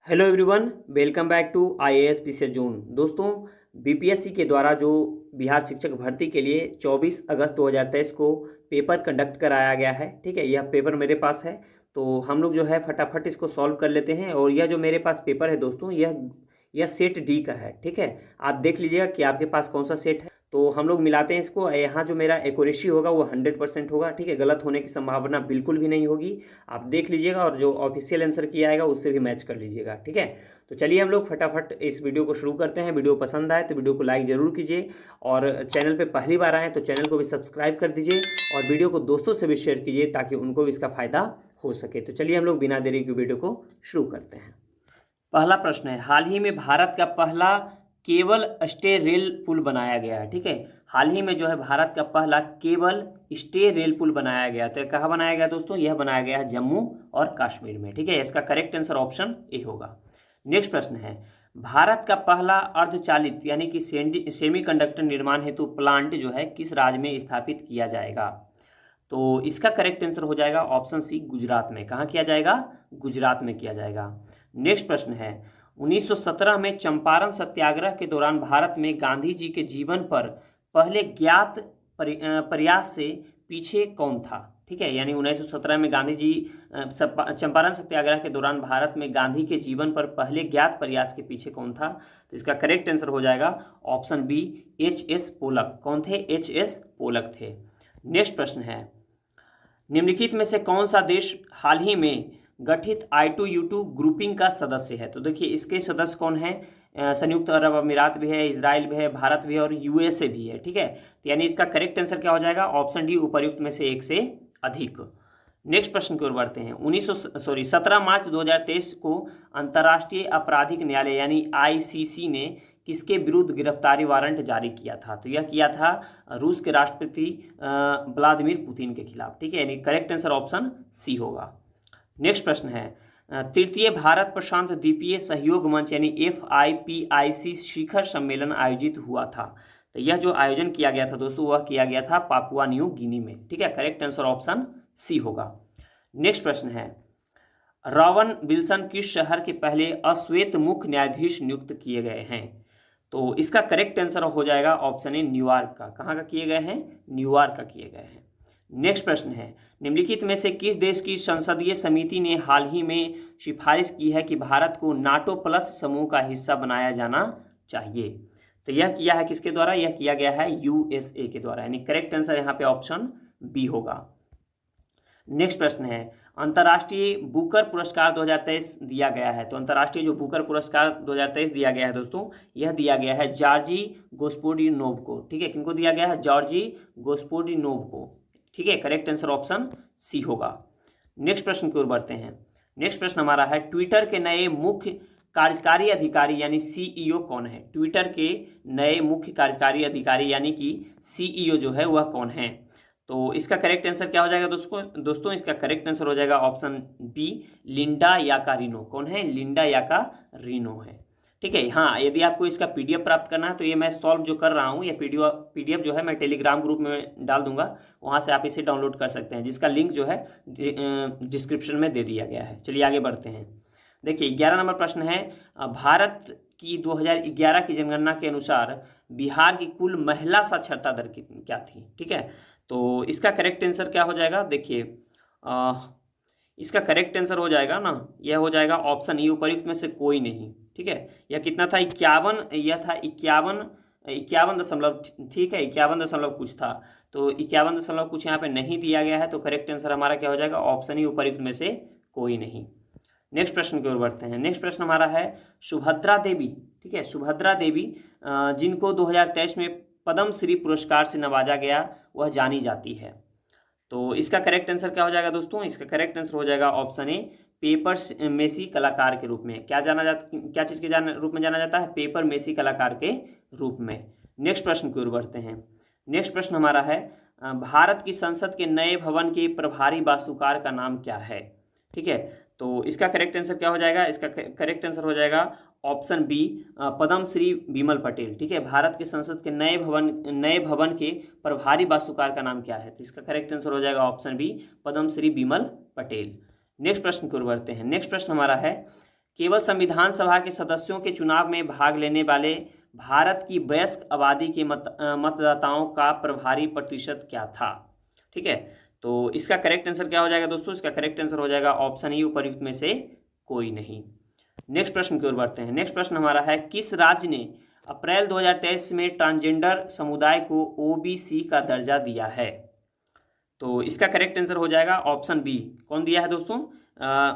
Hello everyone, welcome back to IAS PCS zone. दोस्तों, BPSC के द्वारा जो बिहार शिक्षक भर्ती के लिए 24 अगस्त 2023 को पेपर कंडक्ट कराया गया है, ठीक है। यह पेपर मेरे पास है, तो हम लोग जो है फटाफट इसको सॉल्व कर लेते हैं। और यह जो मेरे पास पेपर है दोस्तों, यह सेट डी का है, ठीक है। आप देख लीजिएगा कि आपके पास कौन सा सेट है, तो हम लोग मिलाते हैं इसको। यहाँ जो मेरा एक्यूरेसी होगा वो 100% होगा, ठीक है। गलत होने की संभावना बिल्कुल भी नहीं होगी। आप देख लीजिएगा और जो ऑफिशियल आंसर किया आएगा उससे भी मैच कर लीजिएगा, ठीक है। तो चलिए हम लोग फटाफट इस वीडियो को शुरू करते हैं। वीडियो पसंद आए तो वीडियो को लाइक ज़रूर कीजिए, और चैनल पे पहली बार आए तो चैनल को भी सब्सक्राइब कर दीजिए, और वीडियो को दोस्तों से भी शेयर कीजिए ताकि उनको भी इसका फ़ायदा हो सके। तो चलिए हम लोग बिना देरी के वीडियो को शुरू करते हैं। पहला प्रश्न है, हाल ही में भारत का पहला केबल स्टे रेल पुल बनाया गया है, ठीक है। हाल ही में जो है भारत का पहला केबल स्टे रेल पुल बनाया गया। तो कहाँ बनाया गया दोस्तों? यह बनाया गया है जम्मू और कश्मीर में, ठीक है। इसका करेक्ट आंसर ऑप्शन ए होगा। नेक्स्ट प्रश्न है, भारत का पहला अर्धचालित यानी कि सेमीकंडक्टर निर्माण हेतु प्लांट जो है किस राज्य में स्थापित किया जाएगा? तो इसका करेक्ट आंसर हो जाएगा ऑप्शन सी, गुजरात में। कहाँ किया जाएगा? गुजरात में किया जाएगा। नेक्स्ट प्रश्न है, 1917 में चंपारण सत्याग्रह के दौरान भारत में गांधी जी के जीवन पर पहले ज्ञात प्रयास से पीछे कौन था? ठीक है, यानी 1917 में गांधी जी चंपारण सत्याग्रह के दौरान भारत में गांधी के जीवन पर पहले ज्ञात प्रयास के पीछे कौन था? तो इसका करेक्ट आंसर हो जाएगा ऑप्शन बी, एच.एस. पोलक। कौन थे? एच.एस. पोलक थे। नेक्स्ट प्रश्न है, निम्नलिखित में से कौन सा देश हाल ही में गठित I2U2 ग्रुपिंग का सदस्य है? तो देखिए इसके सदस्य कौन है? संयुक्त अरब अमीरात भी है, इजराइल भी है, भारत भी है और यूएसए भी है, ठीक है। तो यानी इसका करेक्ट आंसर क्या हो जाएगा? ऑप्शन डी, उपर्युक्त में से एक से अधिक। नेक्स्ट प्रश्न की ओर बढ़ते हैं। 17 मार्च 2023 को अंतर्राष्ट्रीय आपराधिक न्यायालय यानी आईसीसी ने किसके विरुद्ध गिरफ्तारी वारंट जारी किया था? तो यह किया था रूस के राष्ट्रपति व्लादिमीर पुतिन के खिलाफ, ठीक है। यानी करेक्ट आंसर ऑप्शन सी होगा। नेक्स्ट प्रश्न है, तृतीय भारत प्रशांत द्वीपीय सहयोग मंच यानी FIPIC शिखर सम्मेलन आयोजित हुआ था। तो यह जो आयोजन किया गया था दोस्तों, वह किया गया था पापुआ न्यू गिनी में, ठीक है। करेक्ट आंसर ऑप्शन सी होगा। नेक्स्ट प्रश्न है, रॉवन विल्सन किस शहर के पहले अश्वेत मुख्य न्यायाधीश नियुक्त किए गए हैं? तो इसका करेक्ट आंसर हो जाएगा ऑप्शन ए, न्यूयॉर्क का। कहाँ का किए गए हैं? न्यूयॉर्क का किए गए हैं। नेक्स्ट प्रश्न है, निम्नलिखित में से किस देश की संसदीय समिति ने हाल ही में सिफारिश की है कि भारत को नाटो प्लस समूह का हिस्सा बनाया जाना चाहिए? तो यह किया है किसके द्वारा? यह किया गया है यूएसए के द्वारा, यानी करेक्ट आंसर यहाँ पे ऑप्शन बी होगा। नेक्स्ट प्रश्न है, अंतर्राष्ट्रीय बुकर पुरस्कार 2023 दिया गया है। तो अंतर्राष्ट्रीय जो बुकर पुरस्कार 2023 दिया गया है दोस्तों, यह दिया गया है जॉर्जी गोस्पोडिनोव को, ठीक है। किनको दिया गया है? जॉर्जी गोस्पोडिनोव को, ठीक है। करेक्ट आंसर ऑप्शन सी होगा। नेक्स्ट प्रश्न की ओर बढ़ते हैं। नेक्स्ट प्रश्न हमारा है, ट्विटर के नए मुख्य कार्यकारी अधिकारी यानी सीईओ कौन है? ट्विटर के नए मुख्य कार्यकारी अधिकारी यानी कि सीईओ जो है वह कौन है? तो इसका करेक्ट आंसर क्या हो जाएगा दोस्तों? इसका करेक्ट आंसर हो जाएगा ऑप्शन बी, लिंडा याकारिनो। कौन है? लिंडा याकारिनो है, ठीक है। हाँ, यदि आपको इसका पीडीएफ प्राप्त करना है तो ये मैं सॉल्व जो कर रहा हूँ, ये पीडीएफ जो है मैं टेलीग्राम ग्रुप में डाल दूंगा, वहाँ से आप इसे डाउनलोड कर सकते हैं, जिसका लिंक जो है डिस्क्रिप्शन में दे दिया गया है। चलिए आगे बढ़ते हैं। देखिए 11 नंबर प्रश्न है, भारत की 2011 की जनगणना के अनुसार बिहार की कुल महिला साक्षरता दर क्या थी? ठीक है, तो इसका करेक्ट आंसर क्या हो जाएगा? देखिए इसका करेक्ट आंसर हो जाएगा ना, यह हो जाएगा ऑप्शन ई, उपर्युक्त में से कोई नहीं, ठीक है। यह कितना था? 51, यह था 51 दशमलव, ठीक है, 51 दशमलव कुछ था। तो 51 दशमलव कुछ यहाँ पे नहीं दिया गया है, तो करेक्ट आंसर हमारा क्या हो जाएगा? ऑप्शन ई, उपर्युक्त में से कोई नहीं। नेक्स्ट प्रश्न की ओर बढ़ते हैं। नेक्स्ट प्रश्न हमारा है, सुभद्रा देवी, ठीक है, सुभद्रा देवी जिनको 2023 में पद्मश्री पुरस्कार से नवाजा गया, वह जानी जाती है। तो इसका करेक्ट आंसर क्या हो जाएगा दोस्तों? इसका करेक्ट आंसर हो जाएगा ऑप्शन ए, पेपर मेसी कलाकार के रूप में। क्या चीज़ के रूप में जाना जाता है? पेपर मेसी कलाकार के रूप में। नेक्स्ट प्रश्न की ओर बढ़ते हैं। नेक्स्ट प्रश्न हमारा है, भारत की संसद के नए भवन के प्रभारी वास्तुकार का नाम क्या है? ठीक है, तो इसका करेक्ट आंसर क्या हो जाएगा? इसका करेक्ट आंसर हो जाएगा ऑप्शन बी, पद्मश्री बिमल पटेल, ठीक है। भारत के संसद के नए भवन के प्रभारी वास्तुकार का नाम क्या है? तो इसका करेक्ट आंसर हो जाएगा option B, Padmashri Bimal Patel. Next प्रश्न की ओर बढ़ते हैं। नेक्स्ट प्रश्न हमारा है, केवल संविधान सभा के सदस्यों के चुनाव में भाग लेने वाले भारत की वयस्क आबादी के मतदाताओं का प्रभारी प्रतिशत क्या था। ठीक है, तो इसका करेक्ट आंसर क्या हो जाएगा दोस्तों, इसका करेक्ट आंसर हो जाएगा ऑप्शन ई, उपर्युक्त में से कोई नहीं। नेक्स्ट प्रश्न की ओर बढ़ते हैं। नेक्स्ट प्रश्न हमारा है, किस राज्य ने अप्रैल 2023 में ट्रांसजेंडर समुदाय को ओबीसी का दर्जा दिया है। तो इसका करेक्ट आंसर हो जाएगा ऑप्शन बी। कौन दिया है दोस्तों,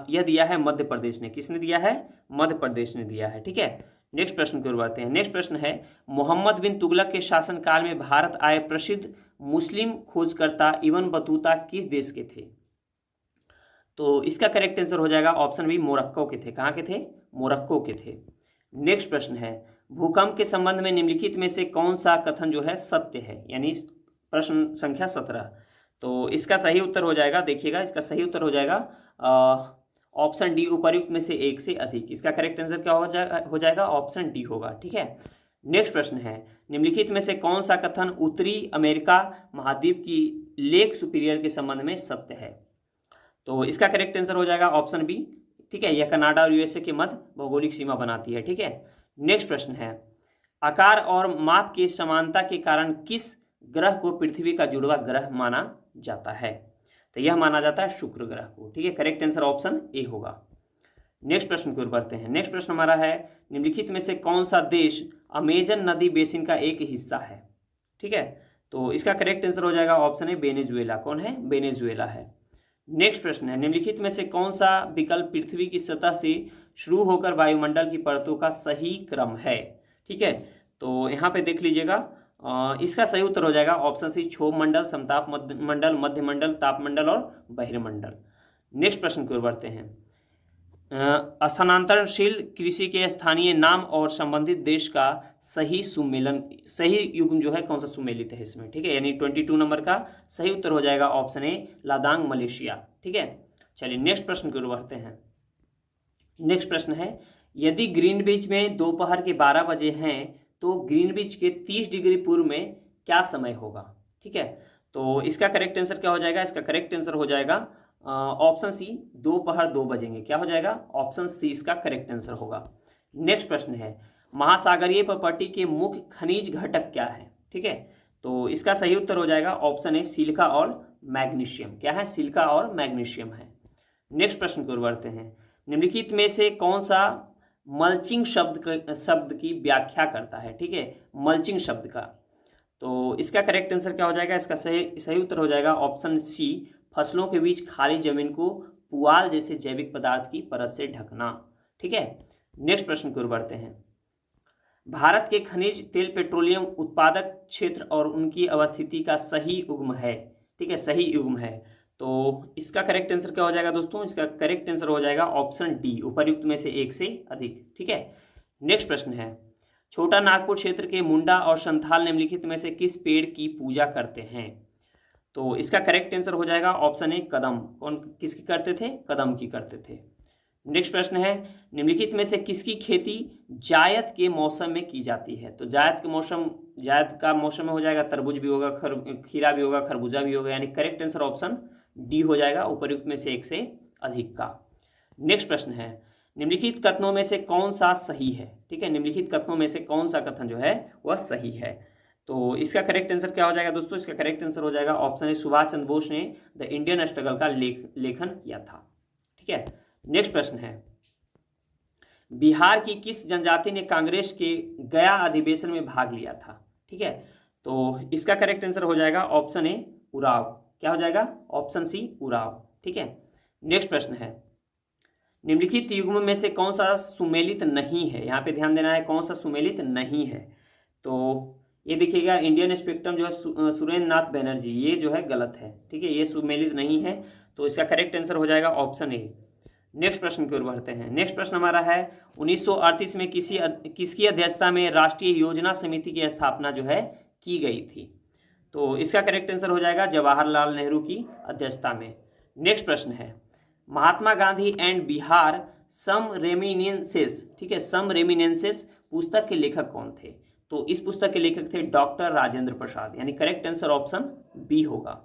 यह दिया है मध्य प्रदेश ने। किसने दिया है, मध्य प्रदेश ने दिया है। ठीक है, नेक्स्ट प्रश्न की ओर बढ़ते हैं। नेक्स्ट प्रश्न है, मोहम्मद बिन तुगलक के शासनकाल में भारत आए प्रसिद्ध मुस्लिम खोजकर्ता इब्न बतूता किस देश के थे। तो इसका करेक्ट आंसर हो जाएगा ऑप्शन बी, मोरक्को के थे। कहाँ के थे, मोरक्को के थे। नेक्स्ट प्रश्न है, भूकंप के संबंध में निम्नलिखित में से कौन सा कथन जो है सत्य है, यानी प्रश्न संख्या 17। तो इसका सही उत्तर हो जाएगा, देखिएगा इसका सही उत्तर हो जाएगा ऑप्शन डी, उपर्युक्त में से एक से अधिक। इसका करेक्ट आंसर क्या हो जाएगा ऑप्शन डी होगा। ठीक है, नेक्स्ट प्रश्न है, निम्नलिखित में से कौन सा कथन उत्तरी अमेरिका महाद्वीप की लेक सुपीरियर के संबंध में सत्य है। तो इसका करेक्ट आंसर हो जाएगा ऑप्शन बी। ठीक है, यह कनाडा और यूएसए के मध्य भौगोलिक सीमा बनाती है। ठीक है, नेक्स्ट प्रश्न है, आकार और माप की समानता के कारण किस ग्रह को पृथ्वी का जुड़वा ग्रह माना जाता है। तो यह माना जाता है शुक्र ग्रह को। ठीक है, करेक्ट आंसर ऑप्शन ए होगा। नेक्स्ट प्रश्न की ओर बढ़ते हैं। नेक्स्ट प्रश्न हमारा है, निम्नलिखित में से कौन सा देश अमेजन नदी बेसिन का एक हिस्सा है। ठीक है, तो इसका करेक्ट आंसर हो जाएगा ऑप्शन ए, वेनेजुएला। कौन है, वेनेजुएला है। नेक्स्ट प्रश्न है, निम्नलिखित में से कौन सा विकल्प पृथ्वी की सतह से शुरू होकर वायुमंडल की परतों का सही क्रम है। ठीक है, तो यहाँ पे देख लीजिएगा, इसका सही उत्तर हो जाएगा ऑप्शन सी, क्षोभ मंडल, समताप मंडल, मध्य मंडल, ताप मंडल और बहिर्मंडल। नेक्स्ट प्रश्न की ओर बढ़ते हैं। स्थानांतरणशील कृषि के स्थानीय नाम और संबंधित देश का सही युग्म जो है कौन सा सुमेलित है इसमें। ठीक है, यानी 22 नंबर का सही उत्तर हो जाएगा ऑप्शन ए, लादांग मलेशिया। ठीक है, चलिए नेक्स्ट प्रश्न की ओर बढ़ते हैं। नेक्स्ट प्रश्न है, यदि ग्रीनविच में दोपहर के 12 बजे हैं तो ग्रीनविच के 30 डिग्री पूर्व में क्या समय होगा। ठीक है, तो इसका करेक्ट आंसर क्या हो जाएगा, इसका करेक्ट आंसर हो जाएगा ऑप्शन सी, दोपहर 2 बजेंगे। क्या हो जाएगा, ऑप्शन सी इसका करेक्ट आंसर होगा। नेक्स्ट प्रश्न है, महासागरीय प्रॉपर्टी के मुख्य खनिज घटक क्या है। ठीक है, तो इसका सही उत्तर हो जाएगा ऑप्शन ए, सिलिका और मैग्नीशियम। क्या है, सिलिका और मैग्नीशियम है। नेक्स्ट प्रश्न की ओर बढ़ते हैं। निम्नलिखित में से कौन सा मल्चिंग शब्द की व्याख्या करता है। ठीक है, मल्चिंग शब्द का, तो इसका करेक्ट आंसर क्या हो जाएगा, इसका सही उत्तर हो जाएगा ऑप्शन सी, फसलों के बीच खाली जमीन को पुआल जैसे जैविक पदार्थ की परत से ढकना। ठीक है, नेक्स्ट प्रश्न की ओर बढ़ते हैं। भारत के खनिज तेल पेट्रोलियम उत्पादक क्षेत्र और उनकी अवस्थिति का सही युग्म है। ठीक है, सही युग्म है। तो इसका करेक्ट आंसर क्या हो जाएगा दोस्तों, इसका करेक्ट आंसर हो जाएगा ऑप्शन डी, उपर्युक्त में से एक से अधिक। ठीक है, नेक्स्ट प्रश्न है, छोटा नागपुर क्षेत्र के मुंडा और संथाल निम्नलिखित में से किस पेड़ की पूजा करते हैं। तो इसका करेक्ट आंसर हो जाएगा ऑप्शन ए, कदम। कौन किसकी करते थे, कदम की करते थे। नेक्स्ट प्रश्न है, निम्नलिखित में से किसकी खेती जायद के मौसम में की जाती है। तो जायद का मौसम में हो जाएगा तरबूज भी होगा, खीरा भी होगा, खरबूजा भी होगा, यानी करेक्ट आंसर ऑप्शन डी हो जाएगा, उपर्युक्त में से एक से अधिक का। नेक्स्ट प्रश्न है, निम्नलिखित कथनों में से कौन सा सही है। ठीक है, निम्नलिखित कथनों में से कौन सा कथन जो है वह सही है। तो इसका करेक्ट आंसर क्या हो जाएगा दोस्तों, इसका करेक्ट आंसर हो जाएगा ऑप्शन ए, सुभाष चंद्र बोस ने द इंडियन स्ट्रगल का लेखन किया था। ठीक है, नेक्स्ट प्रश्न है, बिहार की किस जनजाति ने कांग्रेस के गया अधिवेशन में भाग लिया था। ठीक है, तो इसका करेक्ट आंसर हो जाएगा ऑप्शन ए, उराव। क्या हो जाएगा, ऑप्शन सी, उराव। ठीक है, नेक्स्ट प्रश्न है, निम्नलिखित युग्म में से कौन सा सुमेलित नहीं है। यहाँ पे ध्यान देना है, कौन सा सुमेलित नहीं है। तो ये देखिएगा, इंडियन स्पेक्ट्रम जो है सुरेंद्र नाथ बैनर्जी, ये जो है गलत है। ठीक है, ये सुमेलित नहीं है, तो इसका करेक्ट आंसर हो जाएगा ऑप्शन ए। नेक्स्ट प्रश्न की ओर बढ़ते हैं। नेक्स्ट प्रश्न हमारा है, 1938 में किसकी अध्यक्षता में राष्ट्रीय योजना समिति की स्थापना जो है की गई थी। तो इसका करेक्ट आंसर हो जाएगा जवाहरलाल नेहरू की अध्यक्षता में। नेक्स्ट प्रश्न है, महात्मा गांधी एंड बिहार सम रेमिनेंसेस। ठीक है, सम रेमिनेंसेस पुस्तक के लेखक कौन थे। तो इस पुस्तक के लेखक थे डॉक्टर राजेंद्र प्रसाद, यानी करेक्ट आंसर ऑप्शन बी होगा।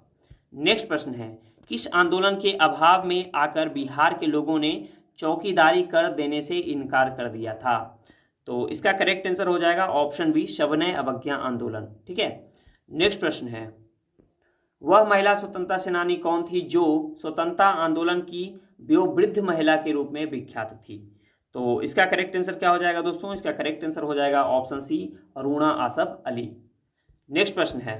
नेक्स्ट प्रश्न है, किस आंदोलन के अभाव में आकर बिहार के लोगों ने चौकीदारी कर देने से इनकार कर दिया था। तो इसका करेक्ट आंसर हो जाएगा ऑप्शन बी, सविनय अवज्ञा आंदोलन। ठीक है, नेक्स्ट प्रश्न है, वह महिला स्वतंत्रता सेनानी कौन थी जो स्वतंत्रता आंदोलन की वयोवृद्ध महिला के रूप में विख्यात थी? तो इसका करेक्ट आंसर क्या हो जाएगा दोस्तों? इसका करेक्ट आंसर हो जाएगा option C, Aruna Asaf Ali. Next प्रश्न है,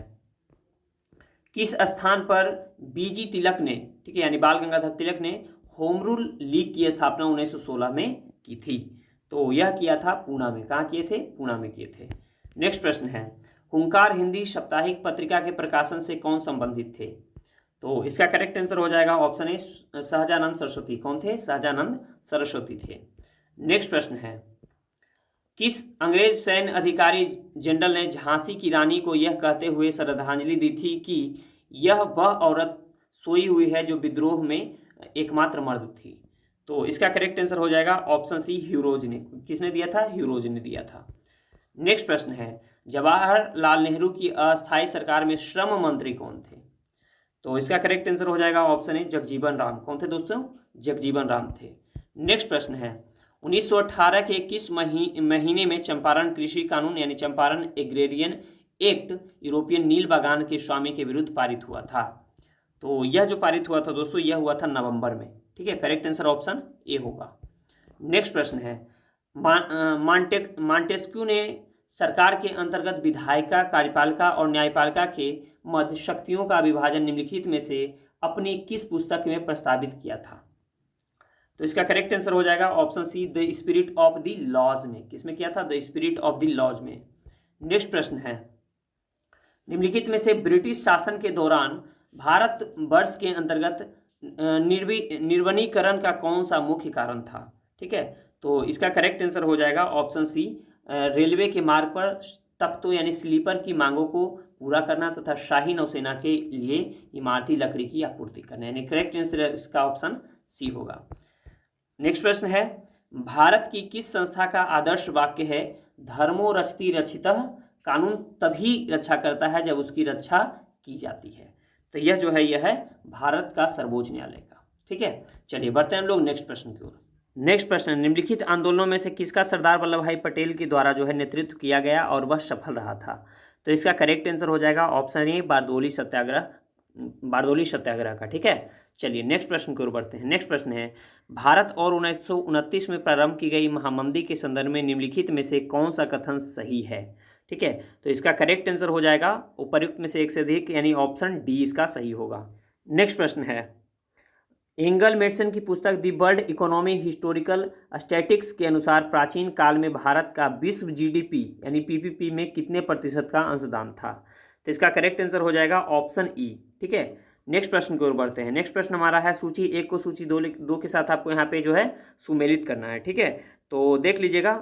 किस स्थान पर बीजी तिलक ने, ठीक है, यानी बाल गंगाधर तिलक ने होम रूल लीग की स्थापना 1916 में की थी? तो यह किया था पूना में। कहाँ किए थे? पूना में किए थे। नेक्स्ट प्रश्न है, हुंकार हिंदी साप्ताहिक पत्रिका के प्रकाशन से कौन संबंधित थे? तो इसका करेक्ट आंसर हो जाएगा ऑप्शन ए, सहजानंद सरस्वती। कौन थे? सहजानंद सरस्वती थे। नेक्स्ट प्रश्न है, किस अंग्रेज सैन्य अधिकारी जनरल ने झांसी की रानी को यह कहते हुए श्रद्धांजलि दी थी कि यह वह औरत सोई हुई है जो विद्रोह में एकमात्र मर्द थी? तो इसका करेक्ट आंसर हो जाएगा ऑप्शन सी, ह्यूरोज ने। किसने दिया था? ह्यूरोज ने दिया था। नेक्स्ट प्रश्न है, जवाहरलाल नेहरू की अस्थायी सरकार में श्रम मंत्री कौन थे? तो इसका करेक्ट आंसर हो जाएगा ऑप्शन ए, जगजीवन राम। कौन थे दोस्तों? जगजीवन राम थे। नेक्स्ट प्रश्न है, 1918 के किस महीने में चंपारण कृषि कानून यानी चंपारण एग्रेरियन एक्ट यूरोपियन नील बागान के स्वामी के विरुद्ध पारित हुआ था? तो यह जो पारित हुआ था दोस्तों, यह हुआ था नवंबर में। ठीक है, करेक्ट आंसर ऑप्शन ए होगा। नेक्स्ट प्रश्न है, मॉन्टेस्क्यू ने सरकार के अंतर्गत विधायिका, कार्यपालिका और न्यायपालिका के मध्य शक्तियों का विभाजन निम्नलिखित में से अपनी किस पुस्तक में प्रस्तावित किया था? तो इसका करेक्ट आंसर हो जाएगा option C, the spirit of the laws में। किसमें किया था? The spirit of the laws में। नेक्स्ट प्रश्न है, निम्नलिखित में से ब्रिटिश शासन के दौरान भारत वर्ष के अंतर्गत निर्वनीकरण का कौन सा मुख्य कारण था? ठीक है, तो इसका करेक्ट आंसर हो जाएगा ऑप्शन सी, रेलवे के मार्ग पर तख्तों यानी स्लीपर की मांगों को पूरा करना तथा शाही नौसेना के लिए इमारती लकड़ी की आपूर्ति करना, यानी करेक्ट आंसर इसका ऑप्शन सी होगा। नेक्स्ट प्रश्न है, भारत की किस संस्था का आदर्श वाक्य है, धर्मो रक्षति रक्षितः, कानून तभी रक्षा करता है जब उसकी रक्षा की जाती है? तो यह जो है, यह है भारत का सर्वोच्च न्यायालय का। ठीक है, चलिए बढ़ते हैं हम लोग नेक्स्ट प्रश्न की ओर। नेक्स्ट प्रश्न, निम्नलिखित आंदोलनों में से किसका सरदार वल्लभ भाई पटेल के द्वारा जो है नेतृत्व किया गया और वह सफल रहा था? तो इसका करेक्ट आंसर हो जाएगा ऑप्शन ए, बारदोली सत्याग्रह का। ठीक है, चलिए नेक्स्ट प्रश्न की ओर बढ़ते हैं। नेक्स्ट प्रश्न है, भारत और 1929 में प्रारंभ की गई महामंदी के संदर्भ में निम्नलिखित में से कौन सा कथन सही है? ठीक है, तो इसका करेक्ट आंसर हो जाएगा उपर्युक्त में से एक से अधिक, यानी ऑप्शन डी इसका सही होगा। नेक्स्ट प्रश्न है, एंगल मेडसन की पुस्तक the world economy historical statics के अनुसार प्राचीन काल में भारत का विश्व जीडीपी यानी पीपीपी में कितने प्रतिशत का अंशदान था? तो इसका करेक्ट आंसर हो जाएगा ऑप्शन ई। ठीक है, नेक्स्ट प्रश्न की ओर बढ़ते हैं। नेक्स्ट प्रश्न हमारा है, सूची 1 को सूची 2 के साथ आपको यहाँ पे जो है सुमेलित करना है। ठीक है, तो देख लीजिएगा,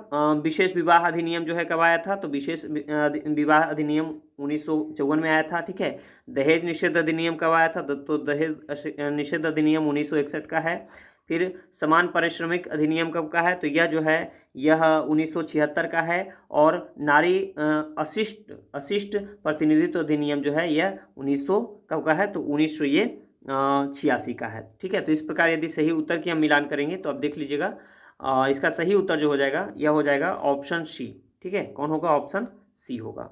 विशेष विवाह अधिनियम जो है कब आया था? तो विशेष विवाह अधिनियम 1954 में आया था। ठीक है, दहेज निषेध अधिनियम कब आया था? तो दहेज निषेध अधिनियम 1961 का है। फिर समान पारिश्रमिक अधिनियम कब का है? तो यह जो है, यह 1976 का है। और नारी अशिष्ट प्रतिनिधित्व अधिनियम जो है, यह 1900 कब का है? तो 1986 का है। ठीक है, तो इस प्रकार यदि सही उत्तर की हम मिलान करेंगे तो अब देख लीजिएगा, इसका सही उत्तर जो हो जाएगा, यह हो जाएगा ऑप्शन सी। ठीक है, कौन होगा? ऑप्शन सी होगा।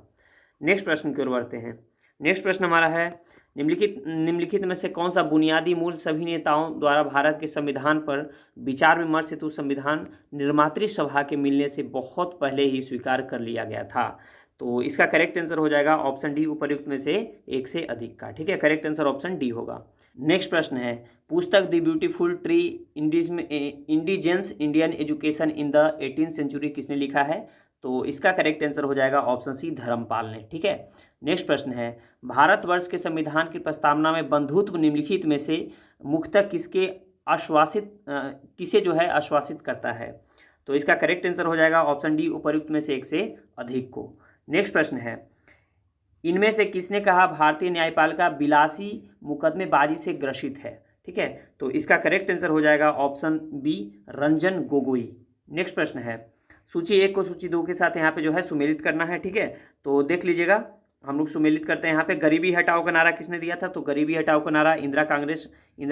नेक्स्ट प्रश्न की ओर बढ़ते हैं। नेक्स्ट प्रश्न हमारा है, निम्नलिखित में से कौन सा बुनियादी मूल सभी नेताओं द्वारा भारत के संविधान पर विचार विमर्श हेतु संविधान निर्मात्री सभा के मिलने से बहुत पहले ही स्वीकार कर लिया गया था? तो इसका करेक्ट आंसर हो जाएगा ऑप्शन डी, उपर्युक्त में से एक से अधिक का। ठीक है, करेक्ट आंसर ऑप्शन डी होगा। नेक्स्ट प्रश्न है, पुस्तक the beautiful tree indigenous Indian education in the 18th century किसने लिखा है? तो इसका करेक्ट आंसर हो जाएगा ऑप्शन सी, धर्मपाल ने। ठीक है, नेक्स्ट प्रश्न है, भारतवर्ष के संविधान की प्रस्तावना में बंधुत्व निम्नलिखित में से मुख्यतः किसे जो है आश्वासित करता है? तो इसका करेक्ट आंसर हो जाएगा ऑप्शन डी, उपर्युक्त में से एक से अधिक को। नेक्स्ट प्रश्न है, इनमें से किसने कहा भारतीय न्यायपालिका विलासी मुकदमेबाजी से ग्रसित है? ठीक है, तो इसका करेक्ट आंसर हो जाएगा option B, Ranjan Gogoi. Next प्रश्न है, सूची 1 को सूची 2 के साथ यहाँ पे जो है सुमेलित करना है। ठीक है, तो देख लीजिएगा, हम लोग सुमेलित करते हैं यहाँ पे। गरीबी हटाओ का नारा किसने दिया था? तो गरीबी हटाओ का नारा इंदिरा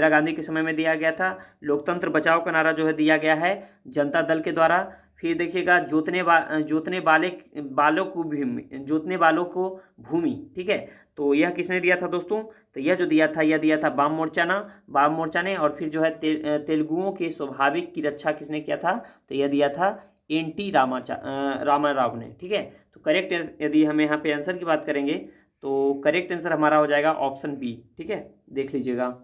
गांधी के समय में दिया गया था। लोकतंत्र बचाओ का नारा जो है दिया गया है जनता दल के द्वारा। फिर देखिएगा जोतने वालों को भूमि, ठीक है, तो यह किसने दिया था दोस्तों? तो यह जो दिया था, यह दिया था वाम मोर्चा ने। और फिर जो है तेलुगुओं के स्वाभाविक की रक्षा किसने किया था? तो यह दिया था NT रामाराव ने, ठीक है। तो करेक्ट, यदि हमें यहाँ पे आंसर की बात करेंगे तो करेक्ट आंसर हमारा हो जाएगा ऑप्शन बी, ठीक है, देख लीजिएगा।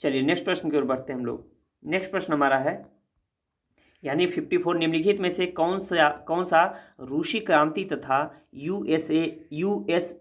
चलिए नेक्स्ट प्रश्न की ओर बढ़ते हैं हम लोग। नेक्स्ट प्रश्न हमारा है, यानी 54, निम्नलिखित में से कौन सा रूसी क्रांति तथा USSR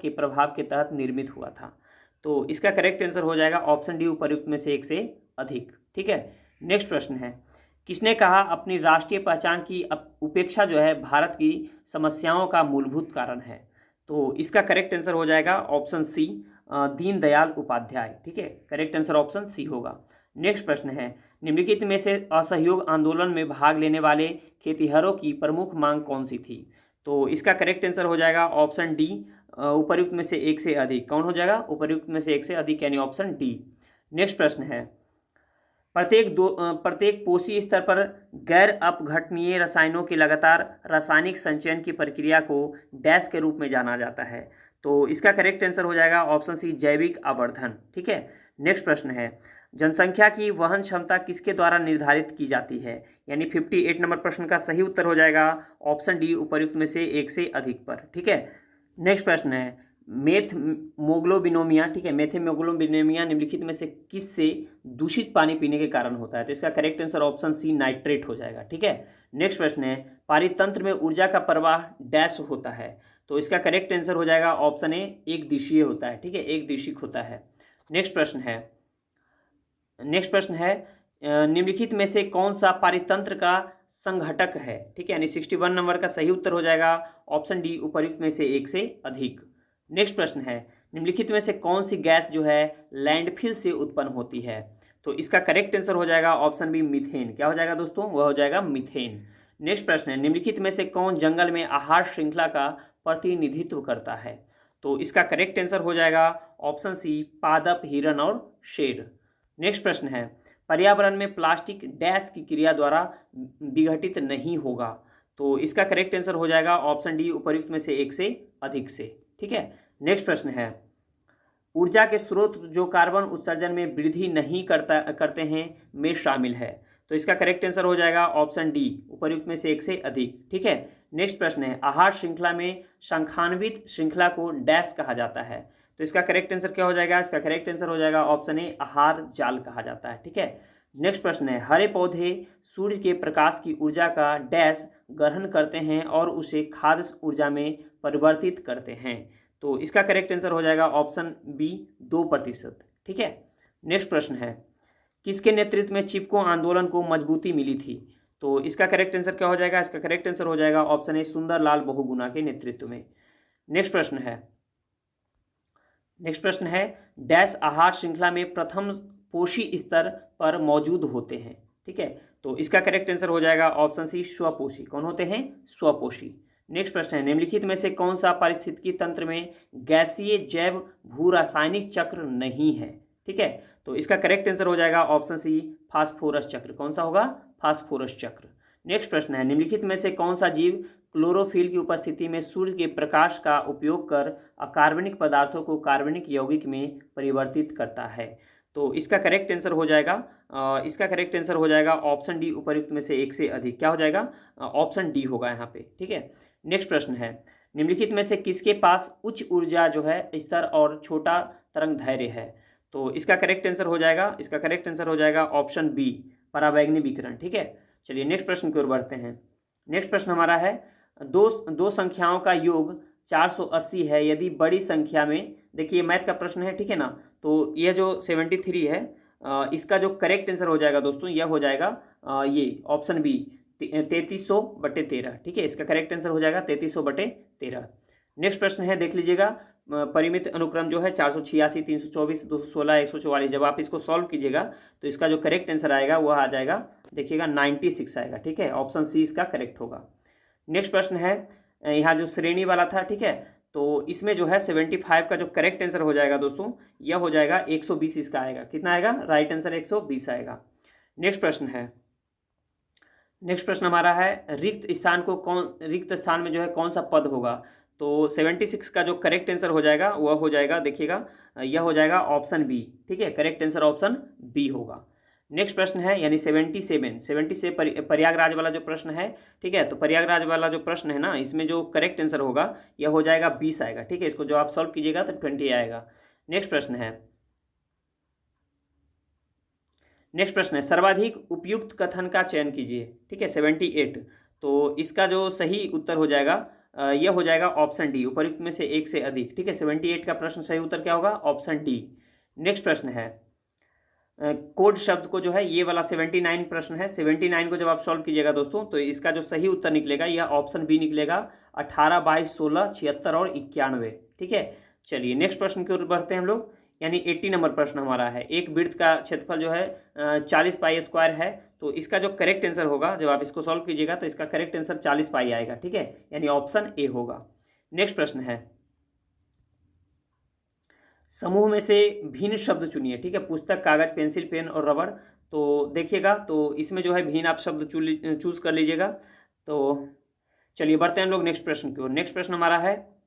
के प्रभाव के तहत निर्मित हुआ था? तो इसका करेक्ट आंसर हो जाएगा ऑप्शन डी, उपर्युक्त में से एक से अधिक, ठीक है। नेक्स्ट प्रश्न है, किसने कहा अपनी राष्ट्रीय पहचान की उपेक्षा जो है भारत की समस्याओं का मूलभूत कारण है? तो इसका करेक्ट आंसर हो जाएगा ऑप्शन सी, दीनदयाल उपाध्याय, ठीक है। करेक्ट आंसर ऑप्शन सी होगा। नेक्स्ट प्रश्न है, निम्नलिखित में से असहयोग आंदोलन में भाग लेने वाले खेतिहरों की प्रमुख मांग कौन सी थी? तो इसका करेक्ट आंसर हो जाएगा ऑप्शन डी, उपर्युक्त में से एक से अधिक। कौन हो जाएगा? उपर्युक्त में से एक से अधिक, यानी ऑप्शन डी। नेक्स्ट प्रश्न है, प्रत्येक पोषी स्तर पर गैर अपघटनीय रसायनों के लगातार रासायनिक संचयन की प्रक्रिया को डैश के रूप में जाना जाता है? तो इसका करेक्ट आंसर हो जाएगा ऑप्शन सी, जैविक आवर्धन, ठीक है। नेक्स्ट प्रश्न है, जनसंख्या की वहन क्षमता किसके द्वारा निर्धारित की जाती है? यानी 58 नंबर प्रश्न का सही उत्तर हो जाएगा ऑप्शन डी, उपर्युक्त में से एक से अधिक पर, ठीक है। नेक्स्ट प्रश्न है, मेथमोग्लोबिनोमिया, ठीक है, मेथमोग्लोबिनोमिया निम्नलिखित में से किस से दूषित पानी पीने के कारण होता है? तो इसका correct answer option C, nitrate हो जाएगा, ठीक है। नेक्स्ट प्रश्न है, पारितंत्र में ऊर्जा का प्रवाह डैश होता है? तो इसका करेक्ट आंसर हो जाएगा ऑप्शन ए, एक दिशीय होता है, ठीक है, एक दिशिक होता है। नेक्स्ट प्रश्न है, निम्नलिखित में से कौन सा पारितंत्र का संघटक है? ठीक है, यानी 61 नंबर का सही उत्तर हो जाएगा ऑप्शन डी, उपर्युक्त में से एक से अधिक। नेक्स्ट प्रश्न है, निम्नलिखित में से कौन सी गैस जो है लैंडफिल से उत्पन्न होती है? तो इसका करेक्ट आंसर हो जाएगा ऑप्शन बी, मीथेन। क्या हो जाएगा दोस्तों? वह हो जाएगा मीथेन। नेक्स्ट प्रश्न है, निम्नलिखित में से कौन जंगल में आहार श्रृंखला का प्रतिनिधित्व करता है? तो इसका करेक्ट आंसर हो जाएगा ऑप्शन सी, पादप, हिरण और शेर। नेक्स्ट प्रश्न है, पर्यावरण में प्लास्टिक डैश की क्रिया द्वारा विघटित नहीं होगा? तो इसका करेक्ट आंसर हो जाएगा ऑप्शन डी, उपर्युक्त में से एक से अधिक से, ठीक है। नेक्स्ट प्रश्न है, ऊर्जा के स्रोत जो कार्बन उत्सर्जन में वृद्धि नहीं करते हैं में शामिल है? तो इसका करेक्ट आंसर हो जाएगा ऑप्शन डी, उपर्युक्त में से एक से अधिक, ठीक है। नेक्स्ट प्रश्न है, आहार श्रृंखला में संखान्वित श्रृंखला को डैश कहा जाता है? तो इसका करेक्ट आंसर क्या हो जाएगा? इसका करेक्ट आंसर हो जाएगा ऑप्शन ए, आहार जाल कहा जाता है, ठीक है। नेक्स्ट प्रश्न है, हरे पौधे सूर्य के प्रकाश की ऊर्जा का डैश ग्रहण करते हैं और उसे खाद्य ऊर्जा में परिवर्तित करते हैं? तो इसका करेक्ट आंसर हो जाएगा ऑप्शन बी, 2%, ठीक है। नेक्स्ट प्रश्न है, किसके नेतृत्व में चिपको आंदोलन को मजबूती मिली थी? तो इसका करेक्ट आंसर क्या हो जाएगा? इसका करेक्ट आंसर हो जाएगा ऑप्शन ए, सुंदरलाल बहुगुणा के नेतृत्व में। नेक्स्ट प्रश्न है, डैश आहार श्रृंखला में प्रथम पोषी स्तर पर मौजूद होते हैं? ठीक है, तो इसका करेक्ट आंसर हो जाएगा ऑप्शन सी, स्वपोषी। कौन होते हैं? स्वपोषी। नेक्स्ट प्रश्न है, निम्नलिखित में से कौन सा पारिस्थितिकी तंत्र में गैसीय जैव भू रासायनिक चक्र नहीं है? ठीक है, तो इसका करेक्ट आंसर हो जाएगा ऑप्शन सी, फास्फोरस चक्र। कौन सा होगा? फास्फोरस चक्र। नेक्स्ट प्रश्न है, निम्नलिखित में से कौन सा जीव क्लोरोफिल की उपस्थिति में सूर्य के प्रकाश का उपयोग कर अकार्बनिक पदार्थों को कार्बनिक यौगिक में परिवर्तित करता है? तो इसका करेक्ट आंसर हो जाएगा ऑप्शन डी, उपर्युक्त में से एक से अधिक। क्या हो जाएगा? ऑप्शन डी होगा यहाँ पे। ठीक है, नेक्स्ट प्रश्न है, निम्नलिखित में से किसके पास उच्च ऊर्जा जो है स्तर और छोटा तरंग धैर्य है? तो इसका करेक्ट आंसर हो जाएगा ऑप्शन बी, परावैंगनी विकिरण। ठीक है, चलिए नेक्स्ट प्रश्न की ओर बढ़ते हैं। नेक्स्ट प्रश्न हमारा है, दो संख्याओं का योग 480 है यदि बड़ी संख्या में, देखिए मैथ का प्रश्न है, ठीक है ना, तो यह जो 73 है इसका जो करेक्ट आंसर हो जाएगा दोस्तों, यह हो जाएगा ये ऑप्शन बी, 3300/13। ठीक है, इसका करेक्ट आंसर हो जाएगा 3300/13। नेक्स्ट प्रश्न है, देख लीजिएगा, परिमित अनुक्रम जो है 486, 324, 216, 144। जब आप इसको सॉल्व कीजिएगा तो इसका जो करेक्ट आंसर आएगा वह आ जाएगा, देखिएगा 96 आएगा। ठीक है, ऑप्शन सी इसका करेक्ट होगा। नेक्स्ट प्रश्न है, यहाँ जो श्रेणी वाला था, ठीक है, तो इसमें जो है 75 का जो करेक्ट आंसर हो जाएगा दोस्तों, यह हो जाएगा 120 इसका आएगा। कितना आएगा? राइट आंसर 120 आएगा। नेक्स्ट प्रश्न है, नेक्स्ट प्रश्न हमारा है रिक्त स्थान में जो है कौन सा पद होगा? तो 76 का जो करेक्ट आंसर हो जाएगा वह हो जाएगा, देखिएगा यह हो जाएगा ऑप्शन बी। ठीक है, करेक्ट आंसर ऑप्शन बी होगा। नेक्स्ट प्रश्न है यानी 77 प्रयागराज वाला जो प्रश्न है। ठीक है, तो प्रयागराज वाला जो प्रश्न है ना, इसमें जो करेक्ट आंसर होगा यह हो जाएगा 20 आएगा। ठीक है, इसको जो आप सॉल्व कीजिएगा तो 20 आएगा। नेक्स्ट प्रश्न है सर्वाधिक उपयुक्त कथन का चयन कीजिए। ठीक है, 78, तो इसका जो सही उत्तर हो जाएगा यह हो जाएगा ऑप्शन डी, उपयुक्त में से एक से अधिक। ठीक है, 78 का प्रश्न सही उत्तर क्या होगा? Option D. नेक्स्ट प्रश्न है कोड शब्द को जो है, ये वाला 79 प्रश्न है, 79 को जब आप सॉल्व कीजिएगा दोस्तों तो इसका जो सही उत्तर निकलेगा यह ऑप्शन बी निकलेगा, 18, 22, 16, 76 और 91। ठीक है, चलिए नेक्स्ट प्रश्न की ओर बढ़ते हैं हम लोग। यानी 80 नंबर प्रश्न हमारा है, एक वृत्त का क्षेत्रफल जो है 40 पाई स्क्वायर है। तो इसका जो करेक्ट आंसर होगा जब आप इसको सॉल्व कीजिएगा तो इसका करेक्ट आंसर 40 पाई आएगा। ठीक है, यानी ऑप्शन ए होगा। नेक्स्ट प्रश्न है समूह में से भिन्न शब्द चुनिए। ठीक है, पुस्तक, कागज, पेंसिल, पेन और रबड़। तो देखिएगा, तो इसमें जो है भिन्न आप शब्द चूज कर लीजिएगा। तो चलिए बढ़ते हैं हम लोग नेक्स्ट प्रश्न की ओर। नेक्स्ट प्रश्न हमारा है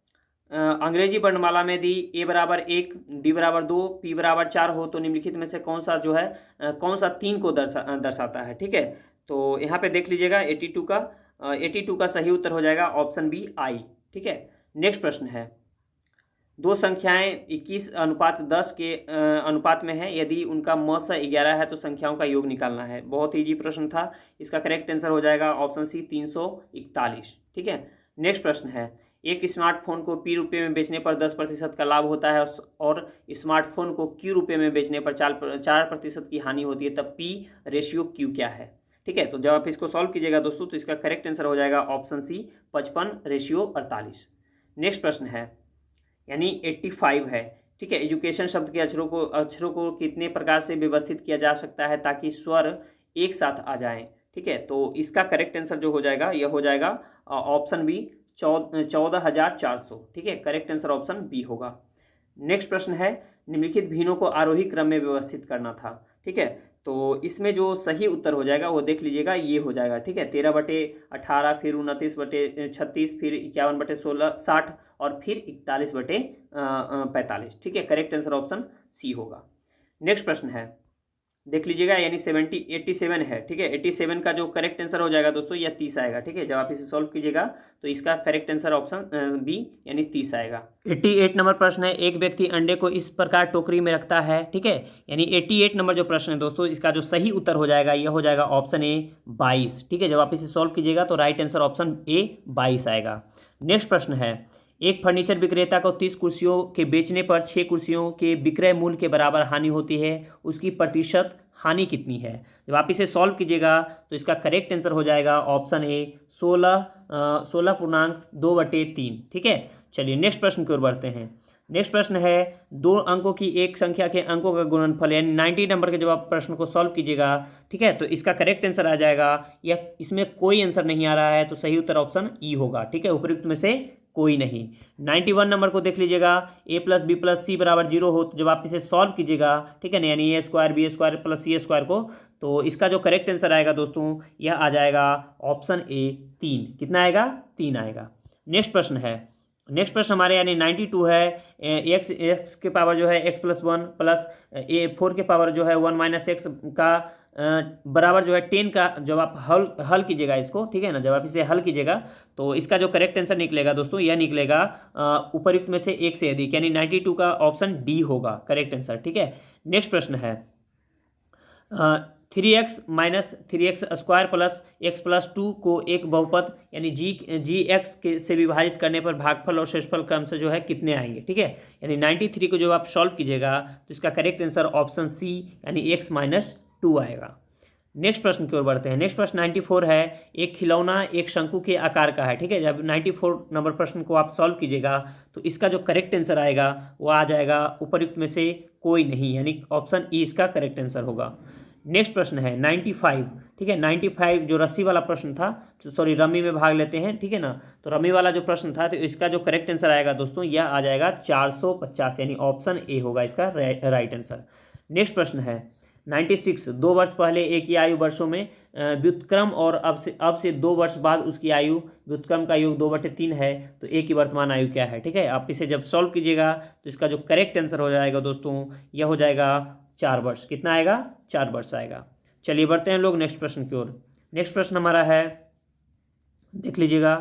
अंग्रेजी वर्णमाला में दी a बराबर 1, d बराबर 2, p बराबर 4 हो तो निम्नलिखित में से कौन सा जो है कौन सा 3 को दर्शाता है? ठीक है, तो यहाँ पे देख लीजिएगा 82 का सही उत्तर हो जाएगा ऑप्शन बी आई। ठीक है, नेक्स्ट प्रश्न है दो संख्याएं 21:10 के अनुपात में है, यदि उनका म से 11 है तो संख्याओं का योग निकालना है। बहुत इजी प्रश्न था, इसका करेक्ट आंसर हो जाएगा ऑप्शन सी 341। ठीक है, नेक्स्ट प्रश्न है एक स्मार्टफोन को पी रुपये में बेचने पर 10% का लाभ होता है और स्मार्टफोन को क्यू रुपये में बेचने पर 4% की हानि होती है, तब पी रेशियो क्यू क्या है? ठीक है, तो जब आप इसको सॉल्व कीजिएगा दोस्तों तो इसका करेक्ट आंसर हो जाएगा ऑप्शन सी 55:48। नेक्स्ट प्रश्न है यानी 85 है। ठीक है, एजुकेशन शब्द के अक्षरों को कितने प्रकार से व्यवस्थित किया जा सकता है ताकि स्वर एक साथ आ जाएं? ठीक है, तो इसका करेक्ट आंसर जो हो जाएगा यह हो जाएगा ऑप्शन बी 14,400। ठीक है, करेक्ट आंसर ऑप्शन बी होगा। नेक्स्ट प्रश्न है निम्नलिखित भिन्नों को आरोही क्रम में व्यवस्थित करना था। ठीक है, तो इसमें जो सही उत्तर हो जाएगा वो देख लीजिएगा, ये हो जाएगा। ठीक है, 13/18, फिर 29/36, फिर 51/16, 60 और फिर 41/45। ठीक है, करेक्ट आंसर ऑप्शन सी होगा। नेक्स्ट प्रश्न है देख लीजिएगा यानी 87 है। ठीक है, 87 का जो करेक्ट आंसर हो जाएगा दोस्तों यह 30 आएगा। ठीक है, जब आप इसे सॉल्व कीजिएगा तो इसका करेक्ट आंसर ऑप्शन बी यानी 30 आएगा। 88 नंबर प्रश्न है एक व्यक्ति अंडे को इस प्रकार टोकरी में रखता है। ठीक है, यानी 88 नंबर जो प्रश्न है दोस्तों इसका जो सही उत्तर हो जाएगा यह हो जाएगा ऑप्शन ए 22। ठीक है, जब आप इसे सॉल्व कीजिएगा तो राइट आंसर ऑप्शन ए 22 आएगा। नेक्स्ट प्रश्न है एक फर्नीचर विक्रेता को 30 कुर्सियों के बेचने पर 6 कुर्सियों के विक्रय मूल्य के बराबर हानि होती है, उसकी प्रतिशत हानि कितनी है? जब आप इसे सॉल्व कीजिएगा तो इसका करेक्ट आंसर हो जाएगा ऑप्शन ए 16.2/3। ठीक है, चलिए नेक्स्ट प्रश्न की ओर बढ़ते हैं। नेक्स्ट प्रश्न है दो अंकों की एक संख्या के अंकों का गुणनफल यानी 90 नंबर के जब आप प्रश्न को सॉल्व कीजिएगा, ठीक है, तो इसका करेक्ट आंसर आ जाएगा, या इसमें कोई आंसर नहीं आ रहा है तो सही उत्तर ऑप्शन ई होगा। ठीक है, उपयुक्त में से कोई नहीं। 91 नंबर को देख लीजिएगा a + b + c = 0 हो तो जब आप इसे सॉल्व कीजिएगा, ठीक है ना, यानी a² b² + c² को, तो इसका जो करेक्ट आंसर आएगा दोस्तों यह आ जाएगा ऑप्शन ए 3। कितना आएगा? 3 आएगा। नेक्स्ट प्रश्न हमारे यानी 92 है x के पावर जो है x + 1 प्लस 4 के पावर जो है 1 - x का बराबर जो है 10 का जब आप हल कीजिएगा इसको, ठीक है ना, जब आप इसे हल कीजिएगा तो इसका जो करेक्ट आंसर निकलेगा दोस्तों यह निकलेगा उपयुक्त में से एक से अधिक, यानी 92 का ऑप्शन डी होगा करेक्ट आंसर। ठीक है, नेक्स्ट प्रश्न है 3x - 3x² + x + 2 को एक बहुपद यानी gx से विभाजित करने पर भागफल और शेषफल क्रम से जो है कितने आएंगे? ठीक है, यानी 93 को जब आप सॉल्व कीजिएगा तो इसका करेक्ट आंसर ऑप्शन सी यानी x - 2 आएगा। नेक्स्ट प्रश्न की ओर बढ़ते हैं। नेक्स्ट प्रश्न 94 है एक खिलौना एक शंकु के आकार का है। ठीक है, जब 94 नंबर प्रश्न को आप सॉल्व कीजिएगा तो इसका जो करेक्ट आंसर आएगा वो आ जाएगा उपयुक्त में से कोई नहीं, यानी ऑप्शन ई इसका करेक्ट आंसर होगा। नेक्स्ट प्रश्न है 95 ठीक है। 95 जो रस्सी वाला प्रश्न था, सॉरी रमी में भाग लेते हैं, ठीक है ना, तो रमी वाला जो प्रश्न था, तो इसका जो करेक्ट आंसर आएगा दोस्तों यह आ जाएगा 450, यानी ऑप्शन ए होगा इसका राइट आंसर। नेक्स्ट प्रश्न है 96, 2 वर्ष पहले एक ही आयु वर्षों में व्युत्क्रम और अब से 2 वर्ष बाद उसकी आयु, व्युत्क्रम का योग 2/3 है, तो ए की वर्तमान आयु क्या है, ठीक है। आप इसे जब सॉल्व कीजिएगा तो इसका जो करेक्ट आंसर हो जाएगा दोस्तों यह हो जाएगा 4 वर्ष। कितना आएगा? 4 वर्ष आएगा। चलिए बढ़ते हैं लोग नेक्स्ट प्रश्न की ओर। नेक्स्ट प्रश्न हमारा है, देख लीजिएगा,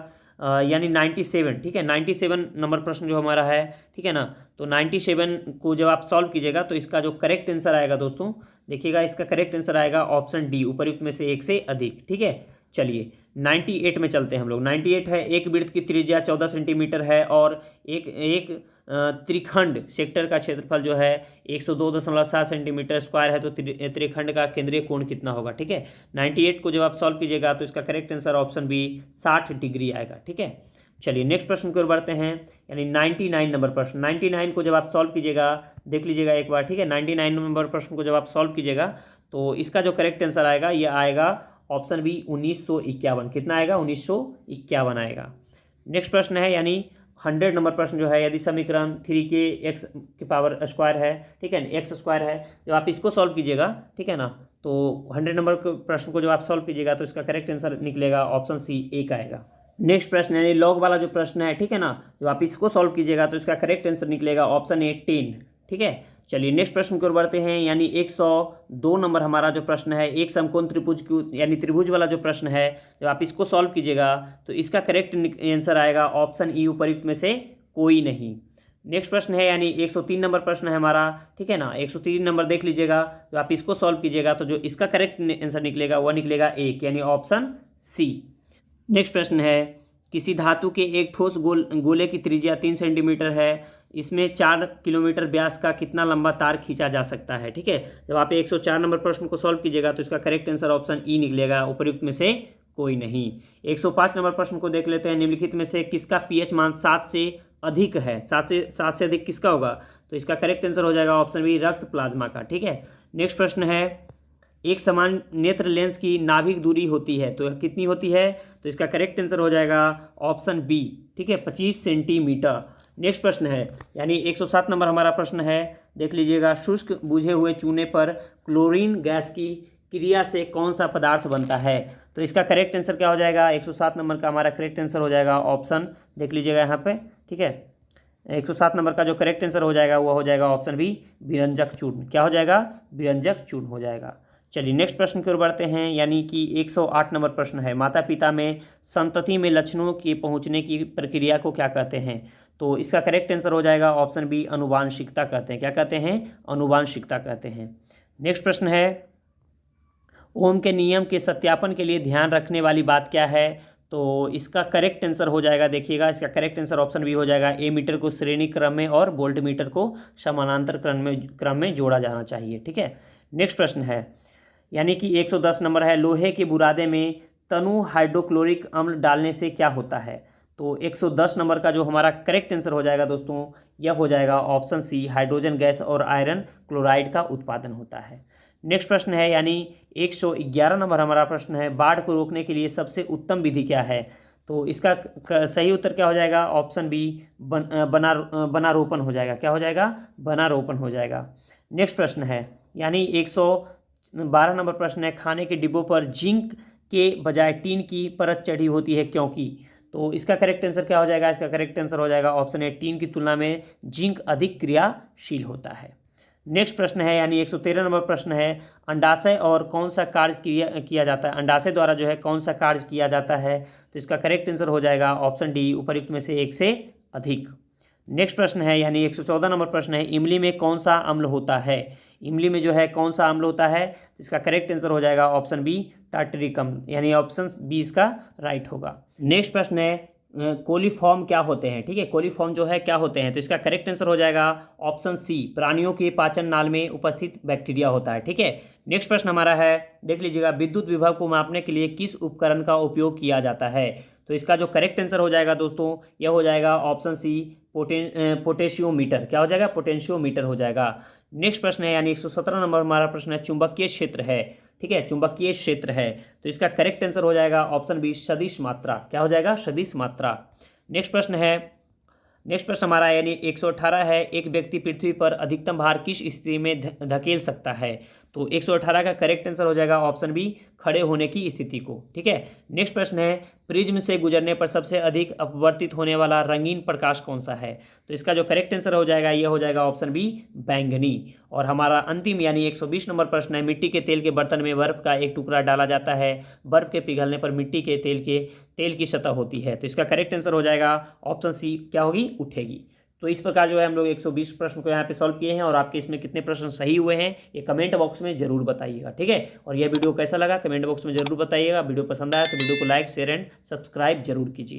यानी 97, ठीक है, 97 नंबर प्रश्न जो हमारा है, ठीक है ना, तो 97 को जब आप सॉल्व कीजिएगा तो इसका जो करेक्ट आंसर आएगा दोस्तों, देखिएगा इसका करेक्ट आंसर आएगा ऑप्शन डी, उपयुक्त में से एक से अधिक, ठीक है। चलिए 98 में चलते हैं हम लोग। 98 है, एक वृत्त की त्रिज्या 14 सेंटीमीटर है और एक त्रिखंड सेक्टर का क्षेत्रफल जो है 102.7 सेंटीमीटर स्क्वायर है, तो त्रिखंड का केंद्रीय कोण कितना होगा, ठीक है। 98 को जब आप सॉल्व कीजिएगा तो इसका correct answer option B 60 degree आएगा, ठीक है। चलिए नेक्स्ट प्रश्न की ओर बढ़ते हैं, यानी 99 नंबर प्रश्न। 99 को जब आप सॉल्व कीजिएगा, देख लीजिएगा एक बार, ठीक है, 99 नंबर प्रश्न को जब आप सॉल्व कीजिएगा तो इसका जो करेक्ट आंसर आएगा यह आएगा ऑप्शन बी 1951। कितना आएगा? 1951 आएगा। नेक्स्ट प्रश्न है, यानी 100 नंबर प्रश्न जो है, यदि समीकरण 3k x पावर स्क्वायर है, ठीक है, x स्क्वायर है, जब आप इसको सॉल्व कीजिएगा, ठीक है ना, तो 100 नंबर प्रश्न को जब आप सॉल्व कीजिएगा तो इसका करेक्ट आंसर निकलेगा ऑप्शन सी 1 आएगा। नेक्स्ट प्रश्न यानी लॉग वाला जो प्रश्न है, ठीक है ना, जब आप इसको सॉल्व कीजिएगा तो इसका करेक्ट आंसर निकलेगा ऑप्शन ए 10, ठीक है। चलिए नेक्स्ट प्रश्न की ओर बढ़ते हैं, यानी 102 नंबर हमारा जो प्रश्न है, एक समकोण त्रिभुज की, यानी त्रिभुज वाला जो प्रश्न है, जब आप इसको सॉल्व कीजिएगा तो इसका करेक्ट आंसर आएगा ऑप्शन ई, उपयुक्त में से कोई नहीं। नेक्स्ट प्रश्न है, यानी 103 नंबर प्रश्न है हमारा, ठीक है ना, 103 नंबर देख लीजिएगा, जब आप इसको सॉल्व कीजिएगा तो जो इसका करेक्ट आंसर निकलेगा वह निकलेगा 1, यानी ऑप्शन सी। नेक्स्ट प्रश्न है, किसी धातु के एक ठोस गोले की त्रिज्या 3 सेंटीमीटर है, इसमें 4 किलोमीटर व्यास का कितना लंबा तार खींचा जा सकता है, ठीक है। जब आप 104 नंबर प्रश्न को सॉल्व कीजिएगा तो इसका करेक्ट आंसर ऑप्शन ई निकलेगा, उपयुक्त में से कोई नहीं। 105 नंबर प्रश्न को देख लेते हैं, निम्नलिखित में से किसका पीएच मान 7 से अधिक है, 7 से अधिक किसका होगा, तो इसका करेक्ट आंसर हो जाएगा ऑप्शन बी, रक्त प्लाज्मा का, ठीक है। नेक्स्ट प्रश्न है, एक समान नेत्र लेंस की नाभिक दूरी होती है, तो कितनी होती है, तो इसका करेक्ट आंसर हो जाएगा ऑप्शन बी, ठीक है, 25 सेंटीमीटर। नेक्स्ट प्रश्न है, यानी 107 नंबर हमारा प्रश्न है, देख लीजिएगा, शुष्क बुझे हुए चूने पर क्लोरीन गैस की क्रिया से कौन सा पदार्थ बनता है, तो इसका करेक्ट आंसर क्या हो जाएगा, 107 नंबर का हमारा करेक्ट आंसर हो जाएगा ऑप्शन, देख लीजिएगा यहाँ पे, ठीक है, 107 नंबर का जो करेक्ट आंसर हो जाएगा वह हो जाएगा ऑप्शन बी, विरंजक चूर्ण। क्या हो जाएगा? विरंजक चूर्ण हो जाएगा। चलिए नेक्स्ट प्रश्न की ओर बढ़ते हैं, यानी कि 108 नंबर प्रश्न है, माता पिता में संतति में लक्षणों के पहुंचने की प्रक्रिया को क्या कहते हैं, तो इसका करेक्ट आंसर हो जाएगा ऑप्शन बी, अनुवांशिकता कहते हैं। क्या कहते हैं? अनुवांशिकता कहते हैं। नेक्स्ट प्रश्न है, ओम के नियम के सत्यापन के लिए ध्यान रखने वाली बात क्या है, तो इसका करेक्ट आंसर हो जाएगा, देखिएगा इसका करेक्ट आंसर ऑप्शन बी हो जाएगा, ए मीटर को श्रेणी क्रम में और वोल्ट मीटर को समानांतर क्रम में जोड़ा जाना चाहिए, ठीक है। नेक्स्ट प्रश्न है, यानी कि 110 नंबर है, लोहे के बुरादे में तनु हाइड्रोक्लोरिक अम्ल डालने से क्या होता है, तो 110 नंबर का जो हमारा करेक्ट आंसर हो जाएगा दोस्तों यह हो जाएगा ऑप्शन सी, हाइड्रोजन गैस और आयरन क्लोराइड का उत्पादन होता है। नेक्स्ट प्रश्न है, यानी 111 नंबर हमारा प्रश्न है, बाढ़ को रोकने के लिए सबसे उत्तम विधि क्या है, तो इसका सही उत्तर क्या हो जाएगा, ऑप्शन बी, वनारोपण हो जाएगा। क्या हो जाएगा? वनारोपण हो जाएगा। नेक्स्ट प्रश्न है, यानी 112 नंबर प्रश्न है, खाने के डिब्बों पर जिंक के बजाय टीन की परत चढ़ी होती है क्योंकि, तो इसका करेक्ट आंसर क्या हो जाएगा, इसका करेक्ट आंसर हो जाएगा ऑप्शन ए, टीन की तुलना में जिंक अधिक क्रियाशील होता है। नेक्स्ट प्रश्न है, यानी 113 नंबर प्रश्न है, अंडाशय और कौन सा कार्य किया जाता है, अंडाशय द्वारा जो है कौन सा कार्य किया जाता है, तो इसका करेक्ट आंसर हो जाएगा ऑप्शन डी, उपर्युक्त में से एक से अधिक। नेक्स्ट प्रश्न है, यानी 114 नंबर प्रश्न है, इमली में कौन सा अम्ल होता है, इमली में जो है कौन सा अम्ल होता है, तो इसका करेक्ट आंसर हो जाएगा ऑप्शन बी, टार्टरिक अम्ल, यानी ऑप्शन बी इसका राइट होगा। नेक्स्ट प्रश्न है, कोलीफॉर्म क्या होते हैं, ठीक है, कोलीफॉर्म जो है क्या होते हैं, तो इसका करेक्ट आंसर हो जाएगा ऑप्शन सी, प्राणियों के पाचन नाल में उपस्थित बैक्टीरिया होता है, ठीक है। नेक्स्ट प्रश्न हमारा है, देख लीजिएगा, विद्युत विभव को मापने के लिए किस उपकरण का उपयोग किया जाता है, तो इसका जो करेक्ट आंसर हो जाएगा दोस्तों यह हो जाएगा ऑप्शन सी, पोटेशियोमीटर। क्या हो जाएगा? पोटेंशियोमीटर हो जाएगा। नेक्स्ट प्रश्न है यानी 117 नंबर हमारा प्रश्न है, चुंबकीय क्षेत्र है, ठीक है, चुंबकीय क्षेत्र है, तो इसका करेक्ट आंसर हो जाएगा ऑप्शन बी सदिश मात्रा। क्या हो जाएगा? सदिश मात्रा। नेक्स्ट प्रश्न हमारा यानी 118 है, एक व्यक्ति पृथ्वी पर अधिकतम भार किस स्थिति में धकेल सकता है? तो 118 का करेक्ट आंसर हो जाएगा ऑप्शन बी खड़े होने की स्थिति को, ठीक है। नेक्स्ट प्रश्न है, प्रिज्म से गुजरने पर सबसे अधिक अपवर्तित होने वाला रंगीन प्रकाश कौन सा है? तो इसका जो करेक्ट आंसर हो जाएगा ये हो जाएगा ऑप्शन बी बैंगनी। और हमारा अंतिम यानी 120 नंबर प्रश्न है, मिट्टी के तेल के बर्तन में बर्फ का एक टुकड़ा डाला जाता है, बर्फ के पिघलने पर मिट्टी के तेल की सतह होती है, तो इसका करेक्ट आंसर हो जाएगा ऑप्शन सी क्या होगी? उठेगी। तो इस प्रकार जो है हम लोग 120 प्रश्न को यहाँ पे सॉल्व किए हैं, और आपके इसमें कितने प्रश्न सही हुए हैं ये कमेंट बॉक्स में जरूर बताइएगा, ठीक है। और यह वीडियो कैसा लगा कमेंट बॉक्स में जरूर बताइएगा। वीडियो पसंद आया तो वीडियो को लाइक शेयर एंड सब्सक्राइब जरूर कीजिए।